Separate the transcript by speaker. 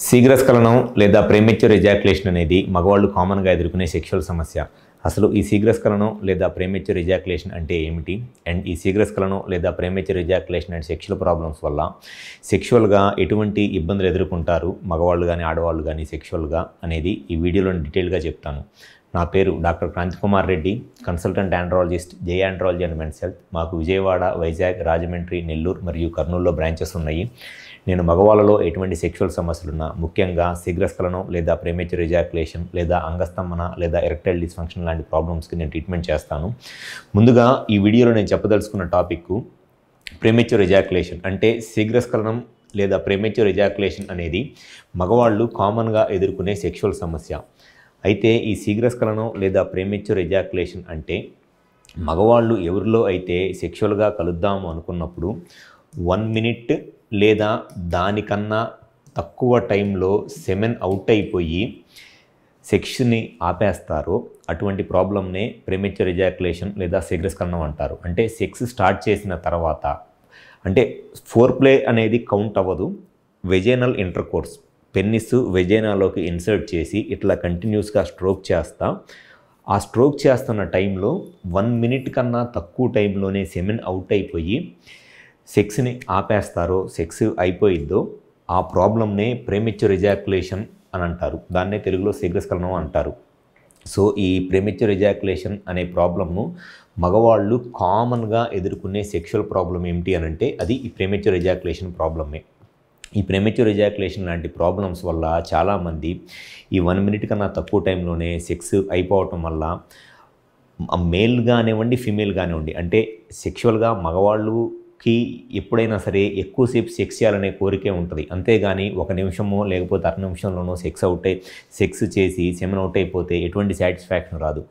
Speaker 1: శీఘ్రస్ఖలనం లేదా premature ejaculation అనేది మగవాళ్ళు కామన్గా ఎదుర్కొనే సెక్షువల్ సమస్య. అసలు ఈ శీఘ్రస్ఖలనం లేదా ప్రీమెచ్యూర్ ఎజాక్యులేషన్ అంటే ఏమిటి? అండ్ ఈ శీఘ్రస్ఖలనం లేదా premature ejaculation and sexual problems వల్ల సెక్షువల్గా ఎటువంటి ఇబ్బందులు ఎదుర్కొంటారు మగవాళ్ళు కానీ ఆడవాళ్ళు కానీ సెక్షువల్గా అనేది ఈ వీడియోలో డీటెయిల్గా చెప్తాను. నా పేరు doctor Kranthi Kumar Reddy, consultant andrologist, J andrology and men's health. మాకు విజయవాడ, వైజాగ్, రాజమండ్రి, నెల్లూరు మరియు కర్నూలులో బ్రాంచెస్ ఉన్నాయి. నేను మగవాళ్ళలో ఎటువంటి సెక్షువల్ సమస్యలున్నా, ముఖ్యంగా శీఘ్రస్ఖలనం లేదా ప్రీమెచ్యూర్ ఎజాక్యులేషన్ లేదా అంగస్తంభన లేదా ఎరెక్టైల్ డిస్ఫంక్షన్ లాంటి ప్రాబ్లమ్స్కి నేను ట్రీట్మెంట్ చేస్తాను. ముందుగా ఈ వీడియోలో నేను చెప్పదలుచుకున్న టాపిక్ ప్రీమెచ్యూర్ ఎజాక్యులేషన్. అంటే శీఘ్రస్ఖలనం లేదా ప్రీమెచ్యూర్ ఎజాక్యులేషన్ అనేది మగవాళ్ళు కామన్గా ఎదుర్కొనే సెక్షువల్ సమస్య. అయితే ఈ శీఘ్రస్ఖలనం లేదా ప్రీమెచ్యూర్ ఎజాక్యులేషన్ అంటే మగవాళ్ళు ఎవరిలో అయితే సెక్షువల్గా కలుద్దాము అనుకున్నప్పుడు 1 మినిట్ లేదా దానికన్నా తక్కువ టైంలో సెమెన్ అవుట్ అయిపోయి సెక్స్ని ఆపేస్తారో అటువంటి ప్రాబ్లమ్నే ప్రీమెచ్యూర్ ఎజాక్యులేషన్ లేదా శీఘ్రస్ఖలనం అంటారు. అంటే సెక్స్ స్టార్ట్ చేసిన తర్వాత, అంటే ఫోర్ ప్లే అనేది కౌంట్ అవ్వదు. వెజైనల్ ఇంటర్కోర్స్, పెన్నిస్ వెజైనాలోకి ఇన్సర్ట్ చేసి ఇట్లా కంటిన్యూస్గా స్ట్రోక్ చేస్తా, ఆ స్ట్రోక్ చేస్తున్న టైంలో 1 మినిట్ కన్నా తక్కువ టైంలోనే సెమెన్ అవుట్ అయిపోయి సెక్స్ని ఆపేస్తారో, సెక్స్ అయిపోయిద్దో ఆ ప్రాబ్లమ్నే ప్రీమెచ్యూర్ ఎజాక్యులేషన్ అని అంటారు. దాన్నే తెలుగులో శీఘ్రస్ఖలనం అంటారు. సో ఈ ప్రీమెచ్యూర్ ఎజాక్యులేషన్ అనే ప్రాబ్లమ్ను మగవాళ్ళు కామన్గా ఎదుర్కొనే సెక్షువల్ ప్రాబ్లం ఏమిటి అని అంటే అది ఈ ప్రీమెచ్యూర్ ఎజాక్యులేషన్ ప్రాబ్లమే. ఈ ప్రీమెచ్యూర్ ఎజాక్యులేషన్ లాంటి ప్రాబ్లమ్స్ వల్ల చాలామంది ఈ 1 మినిట్ కన్నా తక్కువ టైంలోనే సెక్స్ అయిపోవటం వల్ల మేల్ కానివ్వండి, ఫీమేల్ కానివ్వండి, అంటే సెక్షువల్గా మగవాళ్ళకి ఎప్పుడైనా సరే ఎక్కువసేపు సెక్స్ చేయాలనే కోరికే ఉంటుంది. అంతేగాని 1 నిమిషమో లేకపోతే 1/2 నిమిషంలోనో సెక్స్ చేసి సెమెన్ అవుట్ అయిపోతే ఎటువంటి సాటిస్ఫాక్షన్ రాదు.